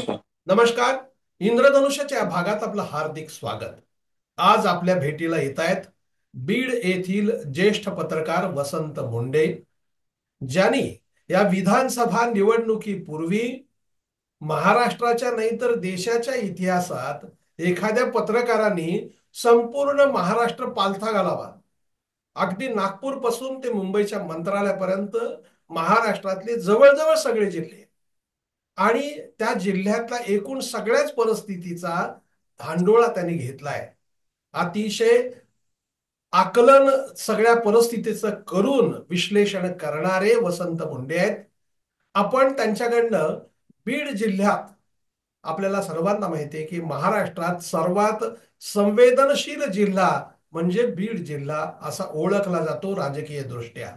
नमस्कार. नमस्कार. इंद्रधनुष्याच्या या भागात आपलं हार्दिक स्वागत. आज आपल्या भेटीला येत आहेत बीड येथील ज्येष्ठ पत्रकार वसंत मुंडे, ज्यांनी या विधानसभा निवडणुकीपूर्वी महाराष्ट्राच्या नाही तर देशाच्या इतिहासात एखाद्या पत्रकारांनी संपूर्ण महाराष्ट्र पालथा घालावा, अगदी नागपूर पासून ते मुंबईच्या मंत्रालयापर्यंत महाराष्ट्रातले जवळजवळ सगळे जिल्हे आणि त्या जिल्ह्यातल्या एकूण सगळ्याच परिस्थितीचा धांडोळा त्यांनी घेतलाय. अतिशय आकलन सगळ्या परिस्थितीचं करून विश्लेषण करणारे वसंत मुंडे आहेत. आपण त्यांच्याकडनं बीड जिल्ह्यात, आपल्याला सर्वांना माहिती आहे की महाराष्ट्रात सर्वात संवेदनशील जिल्हा म्हणजे बीड जिल्हा असा ओळखला जातो राजकीय दृष्ट्या.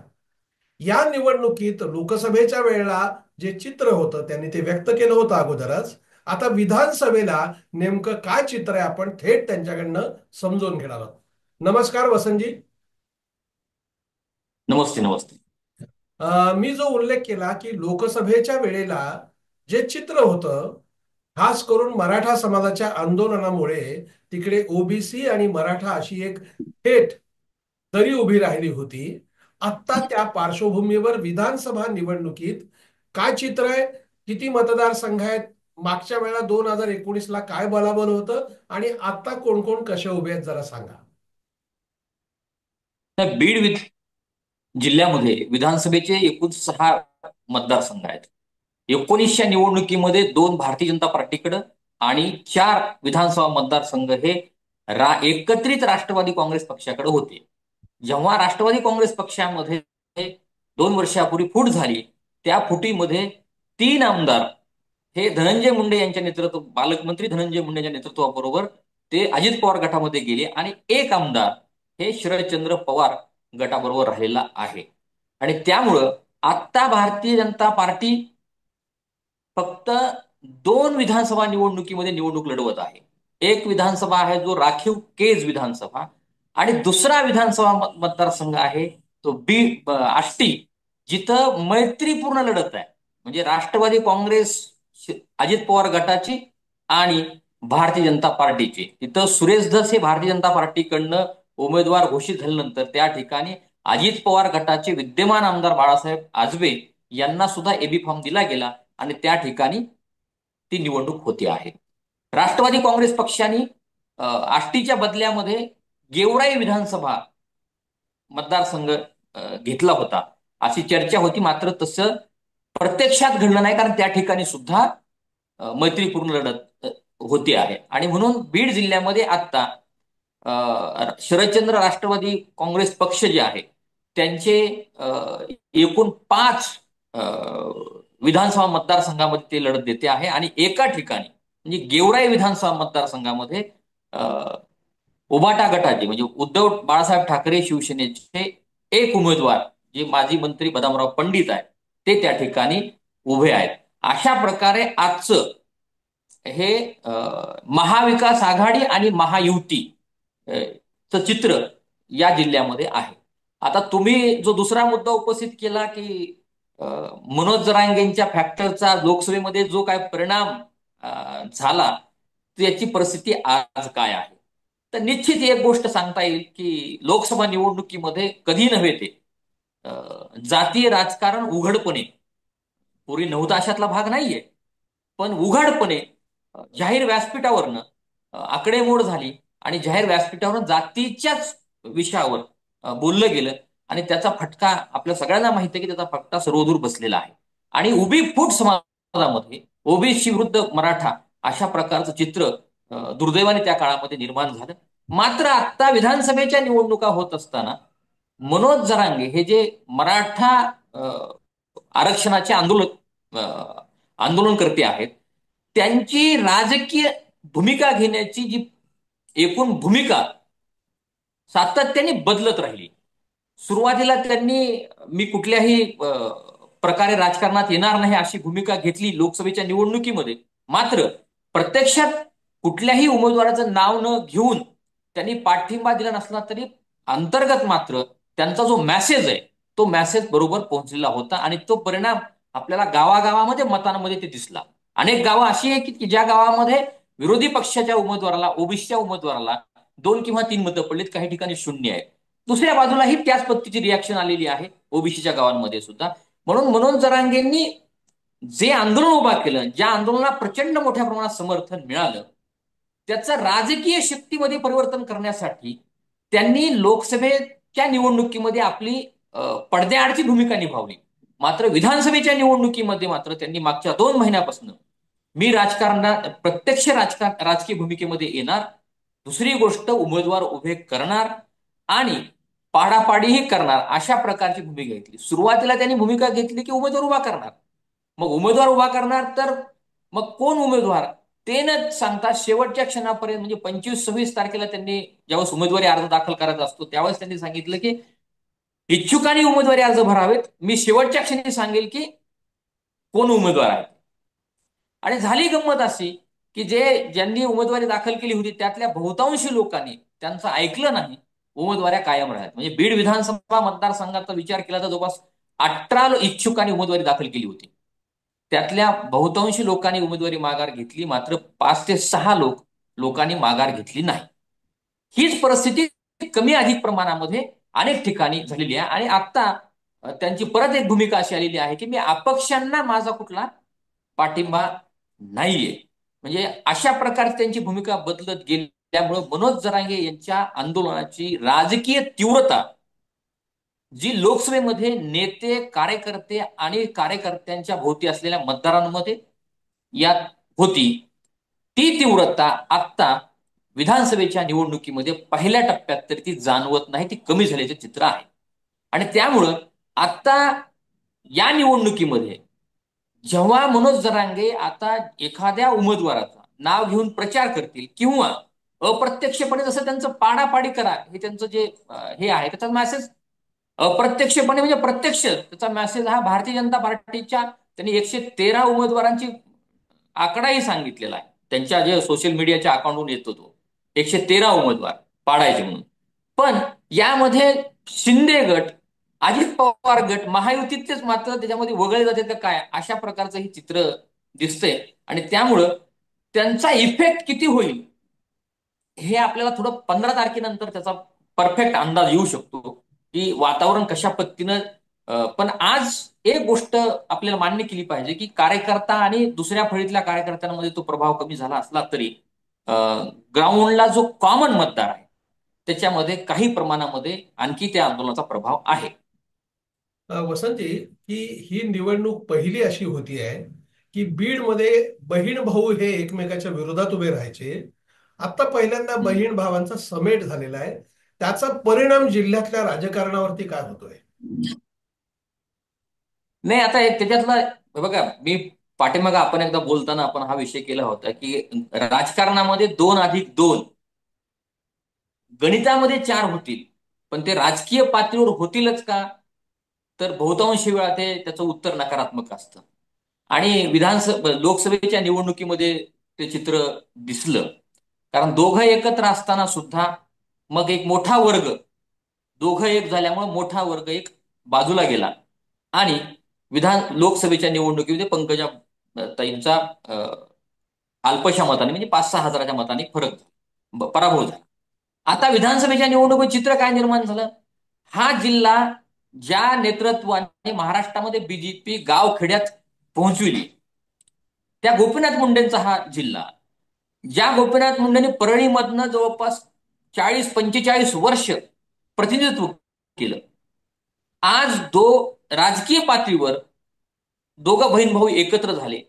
या निवडणुकीत लोकसभेच्या वेळेला जे चित्र होतं त्यांनी ते व्यक्त केलं होतं अगोदरच. आता विधानसभेला नेमकं काय चित्र आहे आपण थेट त्यांच्याकडनं समजून घेणार आहोत. नमस्कार वसंतजी. नमस्ते नमस्ते. मी जो उल्लेख केला की लोकसभेच्या वेळेला जे चित्र होतं, खास करून मराठा समाजाच्या आंदोलनामुळे तिकडे ओबीसी आणि मराठा अशी एक थेट दरी उभी राहिली होती. आत्ता त्या पार्श्वभूमीवर विधानसभा निवडणुकीत काय चित्र आहे, किती मतदारसंघ आहेत, मागच्या वेळेला 2019 ला काय बलाबल होतं आणि आता कोण कोण कसे उभे आहेत जरा सांगा. जिल्ह्यामध्ये विधानसभेचे एकूण 6 मतदारसंघ आहेत. 19च्या निवडणुकीमध्ये 2 भारतीय जनता पार्टीकडे आणि 4 विधानसभा मतदारसंघ हे एकत्रित राष्ट्रवादी काँग्रेस पक्षाकडे होते. जेव्हा राष्ट्रवादी काँग्रेस पक्षामध्ये 2 वर्षापूर्वी फूट झाली, त्या फुटीमध्ये 3 आमदार हे धनंजय मुंडे यांच्या नेतृत्व पालकमंत्री धनंजय मुंडे यांच्या नेतृत्वाबरोबर ते अजित पवार गटामध्ये गेले आणि एक आमदार हे शरदचंद्र पवार गटाबरोबर राहिलेला आहे. आणि त्यामुळं आत्ता भारतीय जनता पार्टी फक्त 2 विधानसभा निवडणुकीमध्ये निवडणूक लढवत आहे. एक विधानसभा आहे जो राखीव केज विधानसभा आणि दुसरा विधानसभा मतदारसंघ आहे तो आष्टी, जिथं मैत्रीपूर्ण लढत आहे. म्हणजे राष्ट्रवादी काँग्रेस अजित पवार गटाची आणि भारतीय जनता पार्टीची. तिथं सुरेश धस हे भारतीय जनता पार्टीकडनं उमेदवार घोषित झाल्यानंतर त्या ठिकाणी अजित पवार गटाचे विद्यमान आमदार बाळासाहेब आजबे यांना सुद्धा एबी फॉर्म दिला गेला आणि त्या ठिकाणी ती निवडणूक होती आहे. राष्ट्रवादी काँग्रेस पक्षाने आष्टीच्या बदल्यामध्ये गेवराई विधानसभा मतदारसंघ घेतला होता अशी चर्चा होती. मात्र तसं प्रत्यक्षात घडलं नाही, कारण त्या ठिकाणी सुद्धा मैत्रीपूर्ण लढत होती आहे. आणि म्हणून बीड जिल्ह्यामध्ये आता शरदचंद्र राष्ट्रवादी काँग्रेस पक्ष जे आहे त्यांचे एकूण 5 विधानसभा मतदारसंघामध्ये ते लढत देते आहे. आणि एका ठिकाणी म्हणजे गेवराई विधानसभा मतदारसंघामध्ये उभाटा गटाचे म्हणजे उद्धव बाळासाहेब ठाकरे शिवसेनेचे एक उमेदवार जे माजी मंत्री बदामराव पंडित आहेत ते त्या ठिकाणी उभे आहेत. अशा प्रकारे आजचं हे महाविकास आघाडी आणि महायुती चं चित्र या जिल्ह्यामध्ये आहे. आता तुम्ही जो दुसरा मुद्दा उपस्थित केला की मनोज जरांगेंच्या फॅक्टरचा लोकसभेमध्ये जो काय परिणाम झाला, त्याची परिस्थिती आज काय आहे. तर निश्चित एक गोष्ट सांगता येईल की लोकसभा निवडणुकीमध्ये कधी नव्हे ते जातीय राजकारण उघडपणे, पूर्वी नव्हता अशातला भाग नाहीये, पण उघडपणे जाहीर व्यासपीठावरनं आकडेमोड झाली आणि जाहीर व्यासपीठावरून जातीच्याच विषयावर बोललं गेलं आणि त्याचा फटका आपल्या सगळ्यांना माहिती आहे की त्याचा फटका सर्वदूर बसलेला आहे. आणि उभी फूट समाजामध्ये ओबीसी विरुद्ध मराठा अशा प्रकारचं चित्र दुर्दैवाने त्या काळामध्ये निर्माण झालं. मात्र आता विधानसभेच्या निवडणुका होत असताना मनोज जरांगे हे जे मराठा आरक्षणाचे आंदोलनकर्ते आहेत, त्यांची राजकीय भूमिका घेण्याची जी एकूण भूमिका सातत्याने बदलत राहिली. सुरुवातीला त्यांनी मी कुठल्याही प्रकारे राजकारणात येणार नाही अशी भूमिका घेतली लोकसभेच्या निवडणुकीमध्ये. मात्र प्रत्यक्षात कुठल्याही उमेदवाराचं नाव न घेऊन त्यांनी पाठिंबा दिला नसला तरी अंतर्गत मात्र त्यांचा जो मेसेज आहे तो मेसेज बरोबर पोहोचलेला होता आणि तो परिणाम आपल्याला गावागावामध्ये मतांमध्ये ते दिसला. अनेक गावं अशी आहे की ज्या गावामध्ये विरोधी पक्षाच्या उमेदवाराला, ओबीसीच्या उमेदवाराला 2 किंवा 3 मतं पडलीत, काही ठिकाणी शून्य आहेत. दुसऱ्या बाजूलाही त्याच पद्धतीची रिॲक्शन आलेली आहे ओबीसीच्या गावांमध्ये सुद्धा. म्हणून मनोज जरांगेंनी जे आंदोलन उभा केलं, ज्या आंदोलनाला प्रचंड मोठ्या प्रमाणात समर्थन मिळालं, त्याचं राजकीय शक्तीमध्ये परिवर्तन करण्यासाठी त्यांनी लोकसभेच्या निवडणुकीमध्ये आपली पडद्याआडची भूमिका निभावली. मात्र विधानसभेच्या निवडणुकीमध्ये मात्र त्यांनी मागच्या 2 महिन्यापासून मी राजकारणात प्रत्यक्ष राजकीय भूमिकेमध्ये येणार, दुसरी गोष्ट उमेदवार उभे करणार आणि पाडापाडीही करणार, अशा प्रकारची भूमिका घेतली. सुरुवातीला त्यांनी भूमिका घेतली की उमेदवार उभा करणार. मग उमेदवार उभा करणार तर मग कोण उमेदवार ते न सांगता शेवटच्या क्षणापर्यंत, म्हणजे 25-26 तारखेला त्यांनी ज्यावेळेस उमेदवारी अर्ज दाखल करायचा असतो त्यावेळेस त्यांनी सांगितलं की इच्छुकांनी उमेदवारी अर्ज भरावेत, मी शेवटच्या क्षणी सांगेल की कोण उमेदवार आहे. आणि झाली गंमत अशी की ज्यांनी उमेदवारी दाखल केली होती त्यातल्या बहुतांशी लोकांनी त्यांचं ऐकलं नाही, उमेदवाऱ्या कायम राहिल्या. म्हणजे बीड विधानसभा मतदारसंघाचा विचार केला तर जवळपास 18 इच्छुकांनी उमेदवारी दाखल केली होती. त्यातल्या बहुतांशी लोकांनी उमेदवारी माघार घेतली, मात्र 5 ते 6 लोकांनी माघार घेतली नाही. हीच परिस्थिती कमी अधिक प्रमाणामध्ये अनेक ठिकाणी झालेली आहे. आणि आता त्यांची परत एक भूमिका अशी आलेली आहे की मी अपक्षांना माझा कुठला पाठिंबा नाहीये. म्हणजे अशा प्रकारची त्यांची भूमिका बदलत गेल्यामुळे मनोज जरांगे यांच्या आंदोलनाची राजकीय तीव्रता, जी लोकसभेमध्ये नेते, कार्यकर्ते आणि कार्यकर्त्यांच्या भोवती असलेल्या मतदारांमध्ये यात होती, ती तीव्रता आता विधानसभेच्या निवडणुकीमध्ये पहिल्या टप्प्यात तरी ती जाणवत नाही, ती कमी झाल्याचे चित्र आहे. आणि त्यामुळं आता या निवडणुकीमध्ये जेव्हा मनोज जरांगे आता एखाद्या उमेदवाराचा नाव घेऊन प्रचार करतील किंवा अप्रत्यक्षपणे, जसं त्यांचं पाडापाडी करा हे त्यांचं जे हे आहे त्याचा मेसेज अप्रत्यक्षपणे म्हणजे प्रत्यक्ष त्याचा मेसेज हा भारतीय जनता पार्टीच्या, त्यांनी 113 उमेदवारांची आकडाही सांगितलेला आहे. त्यांच्या जे सोशल मीडियाच्या अकाउंटवरून येतो तो 113 उमेदवार पाडायचे म्हणून. पण यामध्ये शिंदे गट, अजित पवार गट, महायुतीतलेच मात्र त्याच्यामध्ये वगळले जाते का काय, अशा प्रकारचं हे चित्र दिसतंय. आणि त्यामुळं त्यांचा इफेक्ट किती होईल हे आपल्याला थोडं 15 तारखेनंतर त्याचा परफेक्ट अंदाज येऊ शकतो की वातावरण कशा पद्धतीनं. पण आज एक गोष्ट आपल्याला मान्य केली पाहिजे की कार्यकर्ता आणि दुसऱ्या फळीतल्या कार्यकर्त्यांमध्ये तो प्रभाव कमी झाला असला तरी ग्राउंडला जो कॉमन मतदार आहे त्याच्यामध्ये काही प्रमाणामध्ये आणखी त्या आंदोलनाचा प्रभाव आहे. वसंतजी, की ही निवडणूक पहिली अशी होती आहे की बीडमध्ये बहीण भाऊ हे एकमेकाच्या विरोधात उभे राहायचे. आता पहिल्यांदा बहीण भावांचा समेट झालेला आहे. त्याचा परिणाम जिल्ह्यातल्या राजकारणावरती काय होतोय? नाही, आता त्याच्यातला बघा, मी पाठीमागं आपण एकदा बोलताना आपण हा विषय केला होता की राजकारणामध्ये 2+2 गणितामध्ये 4 होतील, पण ते राजकीय पातळीवर होतीलच का, तर बहुतांशी वेळा त्याचं उत्तर नकारात्मक असतं. आणि लोकसभेच्या निवडणुकीमध्ये ते चित्र दिसलं. कारण दोघं एकत्र असताना सुद्धा मग एक मोठा वर्ग, दोघं एक झाल्यामुळे मोठा वर्ग एक बाजूला गेला आणि लोकसभेच्या निवडणुकीमध्ये पंकजा ताईंचा अल्पशा मताने, म्हणजे 5-6 हजाराच्या मताने पराभव झाला. आता विधानसभेच्या निवडणुकीत चित्र काय निर्माण झालं, हा जिल्हा ज्या नेतृत्वाने महाराष्ट्रामध्ये बीजेपी गावखेड्यात पोहोचविली, त्या गोपीनाथ मुंडेंचा हा जिल्हा, ज्या गोपीनाथ मुंडेंनी परळीमधनं जवळपास 40-45 वर्ष प्रतिनिधित्व केलं, आज राजकीय पातळीवर दोघं बहीण भाऊ एकत्र झाले.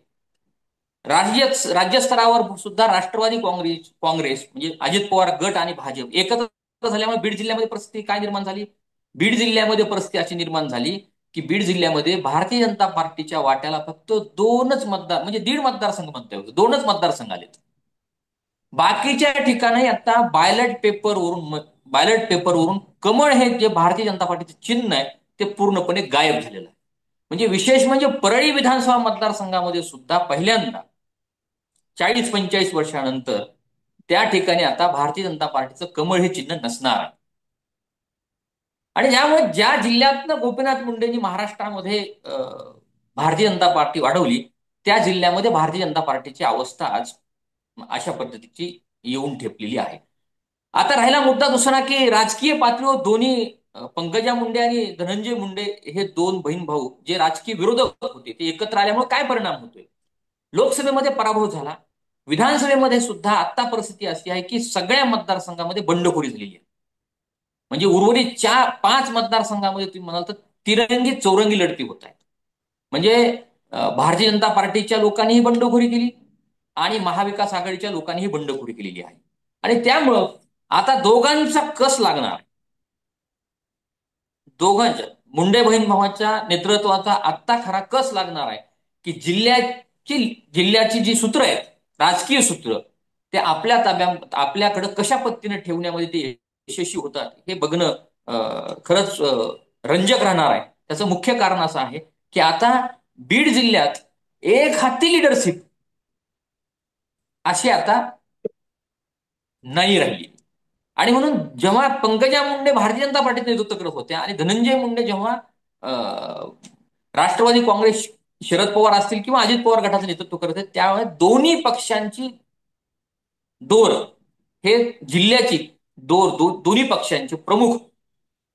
राज्यस्तरावर सुद्धा राष्ट्रवादी काँग्रेस म्हणजे अजित पवार गट आणि भाजप एकत्र झाल्यामुळे बीड जिल्ह्यामध्ये परिस्थिती काय निर्माण झाली, बीड जिल्ह्यामध्ये परिस्थिती अशी निर्माण झाली की बीड जिल्ह्यामध्ये भारतीय जनता पार्टीच्या वाट्याला फक्त 2च मतदार, म्हणजे 1.5 मतदारसंघ म्हणता येतो, 2च मतदारसंघ आलेत. बाकीच्या ठिकाणी आता बायलट पेपरवरून कमळ हे जे भारतीय जनता पार्टीचे चिन्ह आहे ते पूर्णपणे गायब झालेलं आहे. म्हणजे विशेष म्हणजे परळी विधानसभा मतदारसंघामध्ये सुद्धा पहिल्यांदा 40-45 वर्षानंतर त्या ठिकाणी आता भारतीय जनता पार्टीचं कमळ हे चिन्ह नसणार आहे. आणि यामुळे ज्या जिल्ह्यातनं गोपीनाथ मुंडेंनी महाराष्ट्रामध्ये भारतीय जनता पार्टी वाढवली त्या जिल्ह्यामध्ये भारतीय जनता पार्टीची अवस्था आज अशा पद्धतीची येऊन ठेपलेली आहे. आता राहिला मुद्दा दुसरा की राजकीय पातळीवर दोन्ही पंकजा मुंडे आणि धनंजय मुंडे हे दोन बहीण भाऊ जे राजकीय विरोधक होते ते एकत्र आल्यामुळे काय परिणाम होतोय. लोकसभेमध्ये पराभव झाला. विधानसभेमध्ये सुद्धा आता परिस्थिती अशी आहे की सगळ्या मतदारसंघामध्ये बंडखोरी झालेली आहे. म्हणजे उर्वरित 5 मतदारसंघामध्ये तुम्ही म्हणाल तर तिरंगी चौरंगी लढती होत आहेत. म्हणजे भारतीय जनता पार्टीच्या लोकांनीही बंडखोरी केली आणि महाविकास आघाडीच्या लोकांनीही बंडखोरी केलेली आहे. आणि त्यामुळं आता दोघांचा कस लागणार, दोघांच्या मुंडे बहीण भावाच्या नेतृत्वाचा आत्ता खरा कस लागणार आहे की जिल्ह्याची जी सूत्र आहेत, राजकीय सूत्र, ते आपल्या ताब्यात आपल्याकडे कशा पद्धतीने ठेवण्यामध्ये ते यशस्वी होतात हे बघणं खरंच रंजक राहणार आहे. त्याचं मुख्य कारण असं आहे की आता बीड जिल्ह्यात एक हाती लिडरशिप अशी आता नाही राहिली. आणि म्हणून जेव्हा पंकजा मुंडे भारतीय जनता पार्टीचं नेतृत्व करत होत्या आणि धनंजय मुंडे जेव्हा राष्ट्रवादी काँग्रेस, शरद पवार असतील किंवा अजित पवार गटाचं नेतृत्व करत आहेत, त्यावेळेस दोन्ही पक्षांची दोर, हे जिल्ह्याची दोन्ही पक्षांचे प्रमुख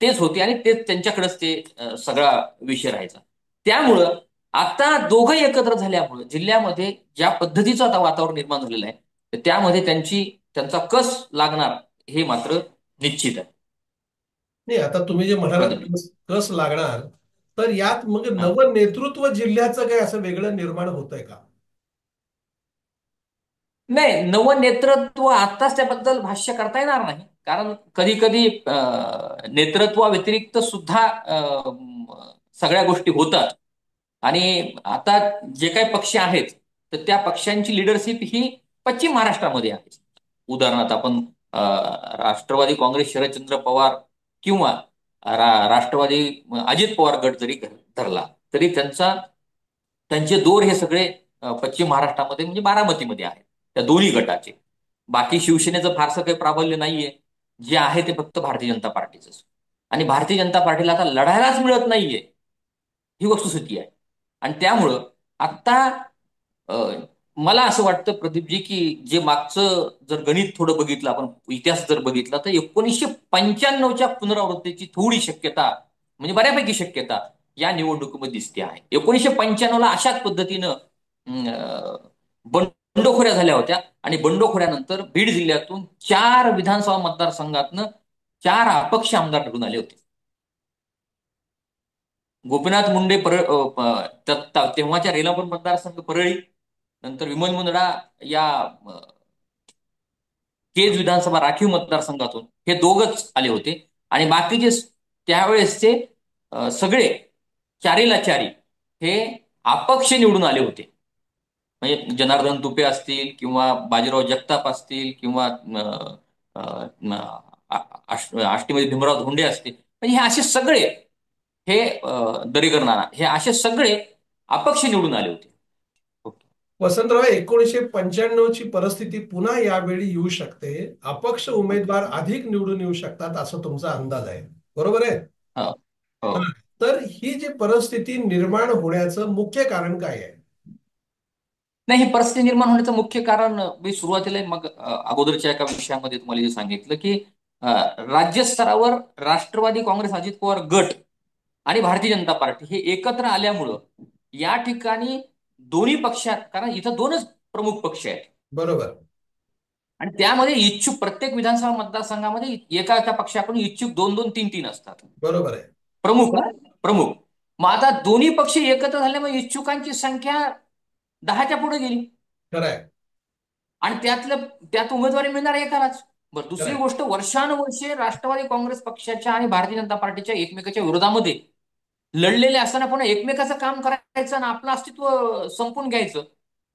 तेच होते आणि तेच त्यांच्याकडेच ते सगळा विषय राहायचा. त्यामुळं आता दोघं एकत्र झाल्यामुळं जिल्ह्यामध्ये ज्या पद्धतीचं आता वातावरण निर्माण झालेलं आहे, तर त्यामध्ये त्यांचा कस लागणार हे मात्र निश्चित आहे. नाही, आता तुम्ही जे म्हणालात प्रदीप. कस कस लागणार, तर यात मग हा. नवं नेतृत्व जिल्ह्याचं काही असं वेगळं निर्माण होत आहे का? नाही, नवं नेतृत्व आत्ताच त्याबद्दल भाष्य करता येणार नाही. कारण कधी कधी नेतृत्वाव्यतिरिक्त सुद्धा सगळ्या गोष्टी होतात. आणि आता जे काही पक्ष आहेत तर त्या पक्षांची लिडरशिप ही पश्चिम महाराष्ट्रामध्ये आहे. उदाहरणार्थ आपण राष्ट्रवादी काँग्रेस शरदचंद्र पवार किंवा राष्ट्रवादी अजित पवार गट जरी धरला तरी त्यांचे दोर हे सगळे पश्चिम महाराष्ट्रामध्ये म्हणजे बारामतीमध्ये आहेत त्या दोन्ही गटाचे. बाकी शिवसेनेचं फारसं काही प्राबल्य नाहीये. जे आहे ते फक्त भारतीय जनता पार्टीच. आणि भारतीय जनता पार्टीला आता लढायलाच मिळत नाहीये, ही वस्तुस्थिती आहे. आणि त्यामुळं आता अ, मला असं वाटतं प्रदीपजी की जे मागचं जर गणित थोडं बघितलं आपण, इतिहास जर बघितला तर 1995च्या पुनरावृत्तीची थोडी शक्यता, म्हणजे बऱ्यापैकी शक्यता या निवडणुकीमध्ये दिसते आहे. 1995ला अशाच पद्धतीनं बंडखोऱ्या झाल्या होत्या आणि बंडखोऱ्यानंतर बीड जिल्ह्यातून 4 विधानसभा मतदारसंघातनं 4 अपक्ष आमदार निवडून आले होते. गोपीनाथ मुंडे तेव्हाच्या रेणापूर मतदारसंघ परळी, नंतर विमल मुंदडा या केज विधानसभा राखीव मतदारसंघातून हे दोघच आले होते. आणि बाकीचे त्यावेळेसचे सगळे चारीला चारी हे अपक्ष निवडून आले होते. म्हणजे जनार्दन तुपे असतील किंवा बाजीराव जगताप असतील किंवा अ, अ, आष्टीमध्ये भीमराव धोंडे असतील, म्हणजे हे असे सगळे, हे दरीकर नाना, हे असे सगळे अपक्ष निवडून आले होते. ओके. वसंतराव, 1995ची परिस्थिती पुन्हा यावेळी येऊ शकते, अपक्ष उमेदवार अधिक निवडून येऊ शकतात असं तुमचा अंदाज आहे, बरोबर आहे? हो. हो. हा. तर ही जी परिस्थिती निर्माण होण्याचं मुख्य कारण काय आहे? नाही, ही परिस्थिती निर्माण होण्याचं मुख्य कारण मी सुरुवातीला मग अगोदरच्या एका विषयामध्ये तुम्हाला जे सांगितलं की अ, राज्यस्तरावर राष्ट्रवादी काँग्रेस, अजित पवार गट आणि भारतीय जनता पार्टी हे एकत्र आल्यामुळं या ठिकाणी दोन्ही पक्षात, कारण इथं दोनच प्रमुख पक्ष आहेत बरोबर. आणि त्यामध्ये इच्छुक प्रत्येक विधानसभा मतदारसंघामध्ये एका एका पक्षाकडून इच्छुक 2-2, 3-3 असतात. बरोबर आहे. प्रमुख प्रमुख. मग आता दोन्ही पक्ष एकत्र झाल्यामुळे इच्छुकांची संख्या 10च्या पुढे गेली खरंय. आणि त्यात उमेदवारी मिळणार एकालाच. बरं, दुसरी खरंय. गोष्ट, वर्षानुवर्षे राष्ट्रवादी काँग्रेस पक्षाच्या आणि भारतीय जनता पार्टीच्या एकमेकाच्या विरोधामध्ये लढलेले असताना पुन्हा एकमेकाचं काम करायचं आणि आपलं अस्तित्व संपून घ्यायचं,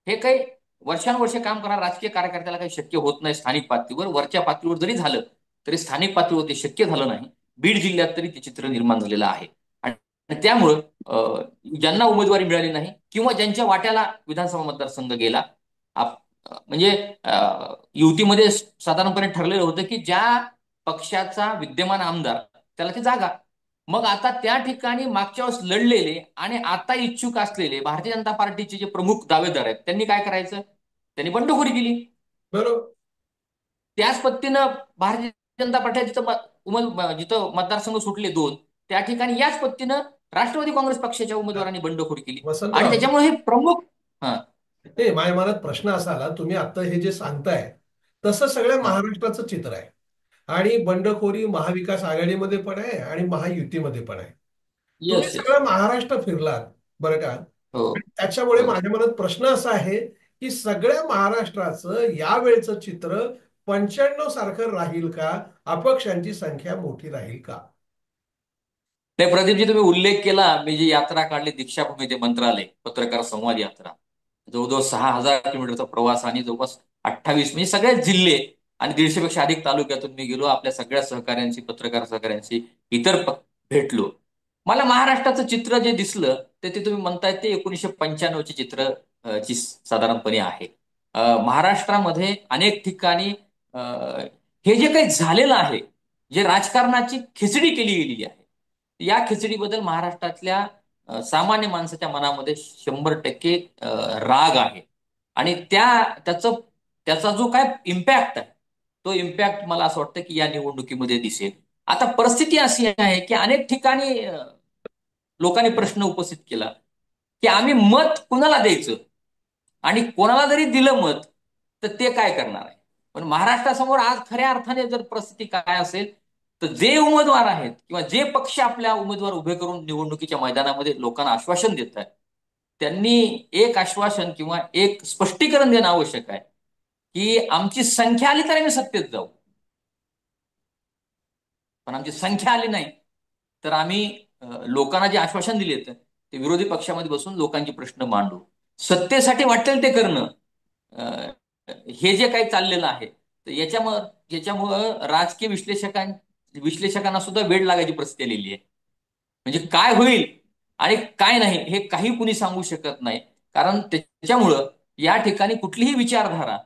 हे काही वर्षानुवर्षे काम करणाऱ्या राजकीय कार्यकर्त्याला काही शक्य होत नाही. स्थानिक पातळीवर, वरच्या पातळीवर जरी झालं तरी स्थानिक पातळीवर ते शक्य झालं नाही. बीड जिल्ह्यात तरी ते चित्र निर्माण झालेलं आहे. आणि त्यामुळं ज्यांना उमेदवारी मिळाली नाही किंवा ज्यांच्या वाट्याला विधानसभा मतदारसंघ गेला, म्हणजे युतीमध्ये साधारणपणे ठरलेलं होतं की ज्या पक्षाचा विद्यमान आमदार त्याला ती जागा, मग आता त्या ठिकाणी मागच्या वेळेस लढलेले आणि आता इच्छुक असलेले भारतीय जनता पार्टीचे जे प्रमुख दावेदार आहेत त्यांनी काय करायचं? त्यांनी बंडखोरी केली. बरोबर. त्याच पद्धतीनं भारतीय जनता पार्टी जिथं मतदारसंघ सुटले दोन, त्या ठिकाणी याच पद्धतीनं राष्ट्रवादी काँग्रेस पक्षाच्या उमेदवारांनी बंडखोरी केली. आणि वसंतराव, त्याच्यामुळे हे प्रमुख. हा. नाही, माझ्या मनात प्रश्न असा आला, तुम्ही आता हे जे सांगताय तसं सगळ्या हा. महाराष्ट्राचं चित्र आहे. आणि बंडखोरी महाविकास आघाडीमध्ये पण आहे आणि महायुतीमध्ये पण आहे. तुम्ही येस, येस. सगळं महाराष्ट्र फिरलात बरं का. हो. आणि त्याच्यामुळे हो. माझ्या मनात प्रश्न असा आहे की सगळ्या महाराष्ट्राचं यावेळचं चित्र 95 सारखं राहील का? अपक्षांची संख्या मोठी राहील का? नाही, प्रदीपजी, तुम्ही उल्लेख केला. मी जी यात्रा काढली दीक्षाभूमी ते मंत्रालय पत्रकार संवाद यात्रा, जवळजवळ 6,000 किलोमीटरचा प्रवास आणि जवळपास 28 म्हणजे सगळ्याच जिल्हे आणि 150पेक्षा अधिक तालुक्यातून मी गेलो. आपल्या सगळ्या सहकाऱ्यांशी, पत्रकार सहकाऱ्यांशी इतर भेटलो. मला महाराष्ट्राचं चित्र जे दिसलं ते तुम्ही म्हणताय ते 1995चे चित्र ची साधारणपणे आहे. महाराष्ट्रामध्ये अनेक ठिकाणी अ, हे जे काही झालेलं आहे, जे राजकारणाची खिचडी केली गेलेली आहे, या खिचडीबद्दल महाराष्ट्रातल्या सामान्य माणसाच्या मनामध्ये 100% राग आहे. आणि त्याचा जो काय इम्पॅक्ट आहे, तो इम्पॅक्ट मला असं वाटतं की या निवडणुकीमध्ये दिसेल. आता परिस्थिती अशी आहे की अनेक ठिकाणी लोकांनी प्रश्न उपस्थित केला की आम्ही मत कुणाला द्यायचं, आणि कोणाला जरी दिलं मत तर ते काय करणार आहे. पण महाराष्ट्रासमोर आज खऱ्या अर्थाने जर परिस्थिती काय असेल, तर जे उमेदवार आहेत किंवा जे पक्ष आपल्या उमेदवार उभे करून निवडणुकीच्या मैदानामध्ये लोकांना आश्वासन देत आहेत, त्यांनी एक आश्वासन किंवा एक स्पष्टीकरण देणं आवश्यक आहे की आमची संख्या आली तर आम्ही सत्तेत जाऊ, पण आमची संख्या आली नाही तर आम्ही लोकांना जे आश्वासन दिले ते विरोधी पक्षामध्ये बसून लोकांचे प्रश्न मांडू. सत्तेसाठी वाटेल ते करणं, अ, हे जे काही चाललेलं आहे, तर याच्यामुळं राजकीय विश्लेषकांना सुद्धा वेळ लागायची परिस्थिती आलेली आहे. म्हणजे काय होईल आणि काय नाही हे काही कुणी सांगू शकत नाही. कारण त्याच्यामुळं या ठिकाणी कुठलीही विचारधारा,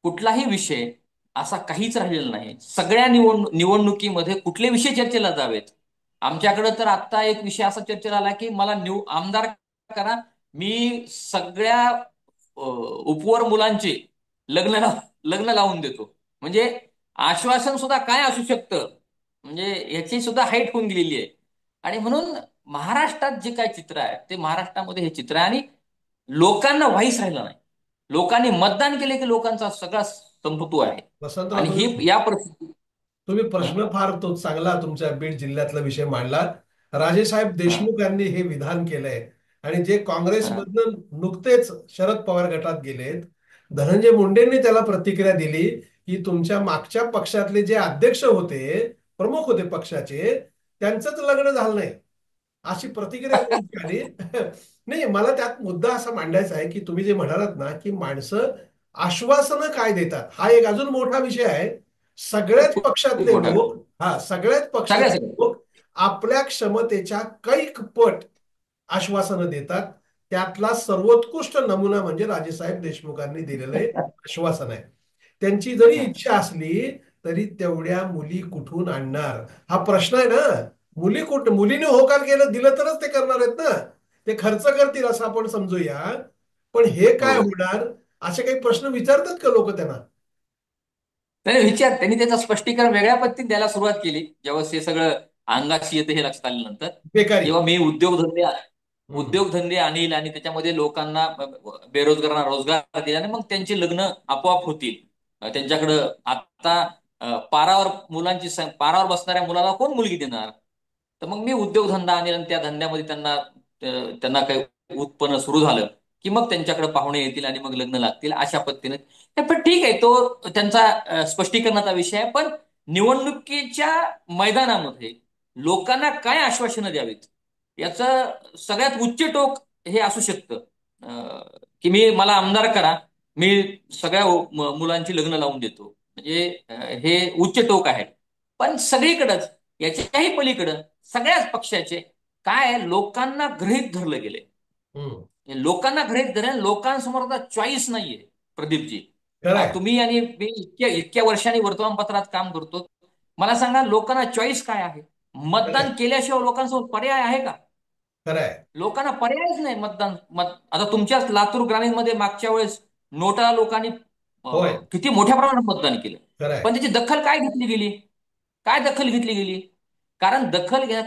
कुठलाही विषय असा काहीच राहिलेला नाही. सगळ्या निवडणुकीमध्ये कुठले विषय चर्चेला जावेत. आमच्याकडे तर आता एक विषय असा चर्चेला आला की मला आमदार करा, मी सगळ्या उपवर मुलांचे लग्न लावून देतो. म्हणजे आश्वासन सुद्धा काय असू शकतं, म्हणजे याची सुद्धा हाईट होऊन गेलेली आहे. आणि म्हणून महाराष्ट्रात जे काय चित्र आहे ते महाराष्ट्रामध्ये हे चित्र आहे. आणि लोकांना व्हाईस राहिलं नाही. लोकांनी मतदान केले की लोकांचा सगळा संपतो आहे. वसंतराव, आणि ही या परिस्थिती. तुम्ही हं? प्रश्न फार तो चांगला तुमच्या बीड जिल्ह्यातला विषय मांडला. राजेसाहेब हं. देशमुख यांनी हे विधान केलंय. आणि जे हं. काँग्रेसमधनं नुकतेच शरद पवार गटात गेलेत, धनंजय मुंडेंनी त्याला प्रतिक्रिया दिली की तुमच्या मागच्या पक्षातले जे अध्यक्ष होते, प्रमुख होते पक्षाचे, त्यांचंच लग्न झालं नाही, अशी प्रतिक्रिया त्यांची आली. नाही, मला त्यात मुद्दा असा मांडायचा आहे की तुम्ही जे म्हणालात ना की माणसं आश्वासनं काय देतात, हा एक अजून मोठा विषय आहे. सगळ्याच खूप खूप पक्षातले मोठा लोक, हा, सगळ्याच सगळ्या पक्षातले सगळ्या लोक आपल्या क्षमतेच्या कैक पट आश्वासनं देतात. त्यातला सर्वोत्कृष्ट नमुना म्हणजे राजेसाहेब देशमुखांनी दिलेलं हे आश्वासन आहे. त्यांची जरी हं. इच्छा असली तरी तेवढ्या मुली कुठून आणणार, हा प्रश्न आहे ना. मुलीने होकार केलं दिलं तरच ते करणार आहेत ना. ते खर्च करतील असं आपण समजूया. पण हे काय हो. होणार, असे काही प्रश्न विचारतात का लोक त्यांना? त्यांनी त्याचं स्पष्टीकरण वेगळ्या पद्धतीने द्यायला सुरुवात केली जेव्हा हे सगळं अंगाशी येतं हे लक्षात आल्यानंतर. बेकारी. जेव्हा मी हम्म. उद्योगधंदे आणील आणि त्याच्यामध्ये लोकांना, बेरोजगारांना रोजगार दिला, आणि मग त्यांची लग्न आपोआप होतील. त्यांच्याकडं आता पारावर बसणाऱ्या मुलाला कोण मुलगी देणार? तर मग मी उद्योगधंदा आणील आणि त्या धंद्यामध्ये त्यांना काही उत्पन्न सुरू झालं की मग त्यांच्याकडे पाहुणे येतील आणि मग लग्न लागतील, अशा पद्धतीने. पण ठीक आहे, तो त्यांचा स्पष्टीकरणाचा विषय आहे. पण निवडणुकीच्या मैदानामध्ये लोकांना काय आश्वासनं द्यावीत याचं सगळ्यात उच्च टोक हे असू शकतं, की मला आमदार करा, मी सगळ्या मुलांची लग्न लावून देतो. म्हणजे हे उच्च टोक आहे. पण सगळीकडंच याच्याही पलीकडं सगळ्याच पक्षाचे काय लोकांना गृहीत धरलं गेले. हम्म. लोकांना गृहीत धरण, लोकांसमोर आता चॉईस नाहीये, प्रदीपजी. खरंय. तुम्ही आणि मी इतक्या इतक्या वर्षांनी वर्तमानपत्रात काम करतो. मला सांगा, लोकांना चॉईस काय आहे? खरंय. मतदान केल्याशिवाय लोकांसमोर पर्याय आहे का? खरंय. लोकांना पर्यायच नाही मतदान. आता तुमच्याच लातूर ग्रामीण मध्ये मागच्या वेळेस नोटा लोकांनी होय. किती मोठ्या प्रमाणात मतदान केलं. खरंय. पण त्याची दखल काय घेतली गेली? काय दखल घेतली गेली? कारण दखल घ्या,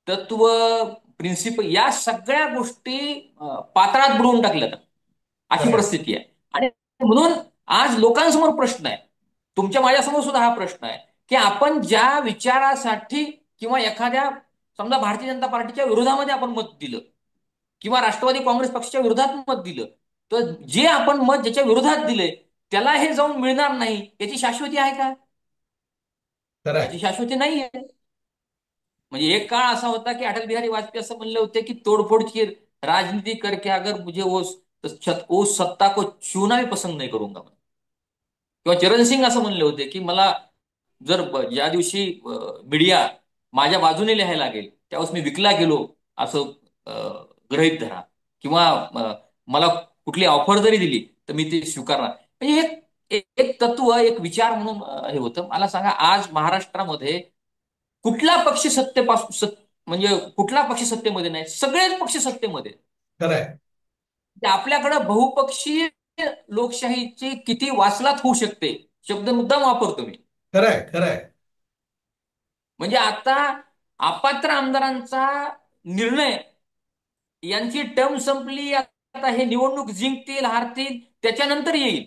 तत्व, प्रिन्सिपल या सगळ्या गोष्टी पाताळात बुडवून टाकल्यात. अशी खरंय. परिस्थिती आहे. आणि म्हणून आज लोकांसमोर प्रश्न आहे, तुमच्या माझ्यासमोर सुद्धा हा प्रश्न आहे, की आपण ज्या विचारासाठी किंवा एखाद्या, समजा भारतीय जनता पार्टीच्या विरोधामध्ये आपण मत दिलं किंवा राष्ट्रवादी काँग्रेस पक्षाच्या विरोधात मत दिलं, तर जे आपण मत ज्याच्या विरोधात दिलंय त्याला हे जाऊन मिळणार नाही, याची शाश्वती आहे का? खरंय. याची शाश्वती नाही आहे. म्हणजे एक काळ असा होता की अटल बिहारी वाजपेयी असं म्हणले होते की तोडफोड की राजनीति करके अगर मुझे वो सत्ता को छूना भी पसंद नहीं करूंगा. किंवा चरण सिंग असं म्हणले होते की मला जर ज्या दिवशी मीडिया माझ्या बाजूने लिहायला लागेल त्यावेळेस मी विकला गेलो असं अ, गृहीत धरा, किंवा मला कुठली ऑफर जरी दिली तर मी ते स्वीकारणार. म्हणजे एक तत्व, एक विचार म्हणून हे होतं. मला सांगा, आज महाराष्ट्रामध्ये कुठला पक्ष म्हणजे कुठला पक्ष सत्तेमध्ये नाही? सगळेच पक्ष सत्तेमध्ये आहेत. खरंय. म्हणजे आपल्याकडे बहुपक्षीय लोकशाहीची किती वासलात होऊ शकते, शब्द मुद्दाम वापरतो मी. खरंय. खरंय. म्हणजे आता अपात्र आमदारांचा निर्णय, यांची टर्म संपली, आता हे निवडणूक जिंकतील हारतील त्याच्यानंतर येईल.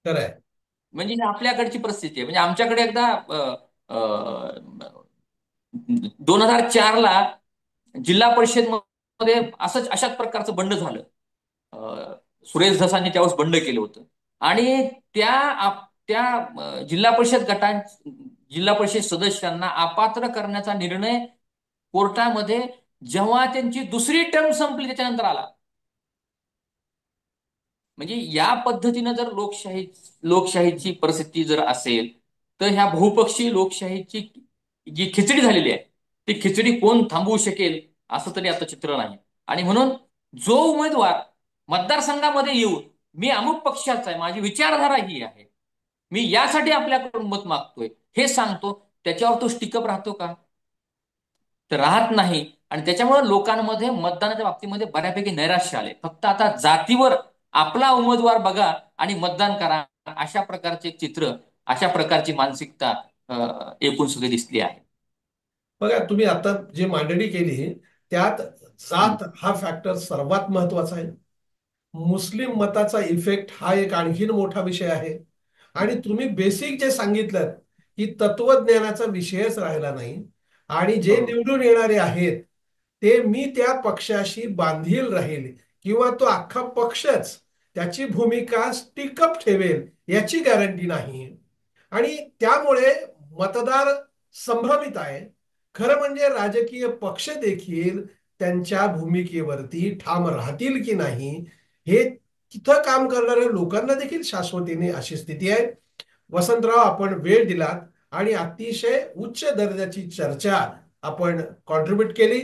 खरंय. म्हणजे ही आपल्याकडची परिस्थिती आहे. म्हणजे आमच्याकडे एकदा 2004ला जिल्हा परिषद मध्ये असंच अशाच प्रकारचं बंड झालं. सुरेश धसांनी त्यावेळेस बंड केलं होतं. आणि त्या जिल्हा परिषद सदस्यांना अपात्र करण्याचा निर्णय कोर्टामध्ये जेव्हा त्यांची दुसरी टर्म संपली त्याच्यानंतर आला. म्हणजे या पद्धतीनं जर लोकशाहीची परिस्थिती जर असेल, तर ह्या बहुपक्षीय लोकशाहीची जी खिचडी झालेली आहे, ती खिचडी कोण थांबवू शकेल असं तरी आता चित्र नाही. आणि म्हणून जो उमेदवार मतदारसंघामध्ये येऊन मी अमुक पक्षाचा आहे, माझी विचारधारा ही आहे, मी यासाठी आपल्याकडून मत मागतोय, हे सांगतो, त्याच्यावर तो स्टिकअप राहतो का? तर राहत नाही. आणि त्याच्यामुळे लोकांमध्ये मतदानाच्या बाबतीमध्ये बऱ्यापैकी नैराश्य आले. फक्त आता जातीवर आपला उमेदवार बघा आणि मतदान करा, अशा प्रकारचे चित्र, अशा प्रकारची मानसिकता एकूण सगळी दिसली आहे. बघा, तुम्ही आता जी मांडणी केली त्यात हम्म. जात हा फॅक्टर सर्वात महत्वाचा आहे. मुस्लिम मताचा इफेक्ट हा एक आणखीन मोठा विषय आहे. आणि तुम्ही बेसिक जे सांगितलं की तत्वज्ञानाचा विषयच राहिला नाही. आणि जे बरोबर. निवडून येणारे आहेत ते मी त्या पक्षाशी बांधील राहील किंवा तो अख्खा पक्षच त्याची भूमिका टिकअप ठेवेल याची गॅरंटी नाही. आणि त्यामुळे मतदार संभ्रमित आहे. खरं म्हणजे राजकीय पक्ष देखील त्यांच्या भूमिकेवरती ठाम राहतील की नाही हे तिथं काम करणाऱ्या लोकांना देखील शाश्वतीने अशी स्थिती आहे. वसंतराव, आपण वेळ दिलात आणि अतिशय उच्च दर्जाची चर्चा आपण कॉन्ट्रीब्युट केली.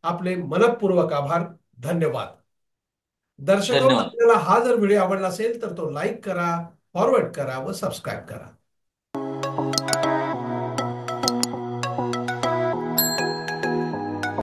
आपले मनपूर्वक आभार. धन्यवाद. दर्शको, धन्यवाद. आपल्याला हा जर व्हिडिओ आवडला असेल तर तो लाईक करा, फॉरवर्ड करा व सबस्क्राईब करा.